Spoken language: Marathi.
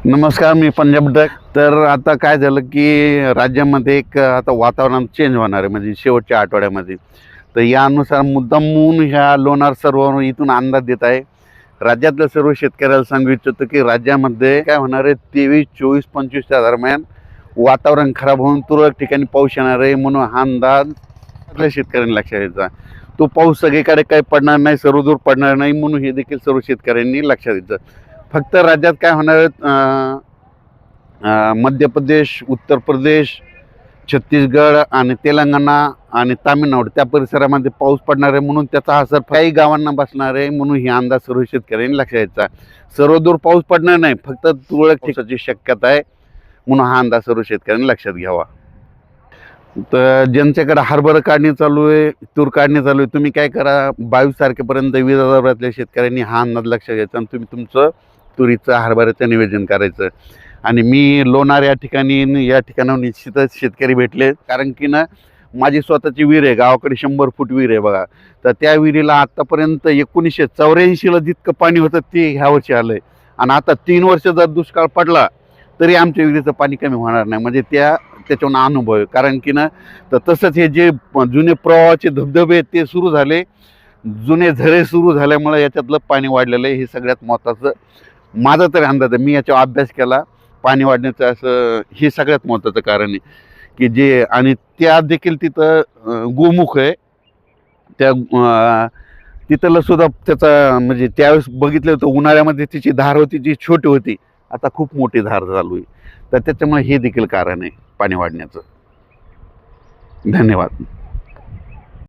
नमस्कार, मी पंजाब डक. तर आता काय झालं की राज्यामध्ये एक आता वातावरण चेंज होणार आहे, म्हणजे शेवटच्या आठवड्यामध्ये. तर यानुसार मुद्दामून ह्या लोणार सरोवर इथून अंदाज देत आहे. राज्यातल्या सर्व शेतकऱ्याला सांगू इच्छितो की राज्यामध्ये काय होणार आहे, 23, 24, 25च्या दरम्यान वातावरण खराब होऊन तुरळक ठिकाणी पाऊस येणार आहे. म्हणून हा अंदाज आपल्या शेतकऱ्यांनी लक्षात घ्यायचा. तो पाऊस सगळीकडे काही पडणार नाही, सर्वदूर पडणार नाही, म्हणून हे देखील सर्व शेतकऱ्यांनी लक्षात घ्यायचं. फक्त राज्यात काय होणार आहे, मध्य प्रदेश, उत्तर प्रदेश, छत्तीसगड आणि तेलंगणा आणि तामिळनाडू त्या परिसरामध्ये पाऊस पडणार आहे. म्हणून त्याचा असर काही गावांना बसणार आहे. म्हणून ही अंदाज सर्व शेतकऱ्यांनी लक्षात घ्यायचा. सर्वदूर पाऊस पडणार नाही, फक्त तुरळक ठिकाणची शक्यता आहे. म्हणून हा अंदाज सर्व शेतकऱ्यांनी लक्षात घ्यावा. तर ज्यांच्याकडे हरभरा काढणी चालू आहे, तूर काढणी चालू आहे, तुम्ही काय करा, 22 तारखेपर्यंत 20,000 शेतकऱ्यांनी हा अंदाज लक्षात घ्यायचा आणि तुम्ही तुमचं तुरीचं हरभऱ्याचं नियोजन करायचं. आणि मी लोणार या ठिकाणावर निश्चितच शेतकरी भेटले, कारण की ना माझी स्वतःची विहीर आहे, गावाकडे 100 फूट विहीर आहे बघा. तर त्या विहिरीला आत्तापर्यंत 1984ला जितकं पाणी होतं ते ह्या वर्षी आलं आहे. आणि आता 3 वर्ष जर दुष्काळ पडला तरी आमच्या विहिरीचं पाणी कमी होणार नाही, म्हणजे त्याच्यावर अनुभव आहे. कारण की ना तर तसंच हे जे जुने प्रवाहाचे धबधबे आहेत ते सुरू झाले, जुने झरे सुरू झाल्यामुळे याच्यातलं पाणी वाढलेलं आहे. हे सगळ्यात महत्त्वाचं माझा तरी अंदाज आहे. मी याच्यावर अभ्यास केला. पाणी वाढण्याचं असं हे सगळ्यात महत्त्वाचं कारण आहे की जे, आणि त्या देखील तिथं गोमुख आहे. तिथलं सुद्धा त्याचा म्हणजे त्यावेळेस बघितलं होतं, उन्हाळ्यामध्ये तिची धार होती जी छोटी होती, आता खूप मोठी धार चालू आहे. तर त्याच्यामुळे हे देखील कारण आहे पाणी वाढण्याचं. धन्यवाद.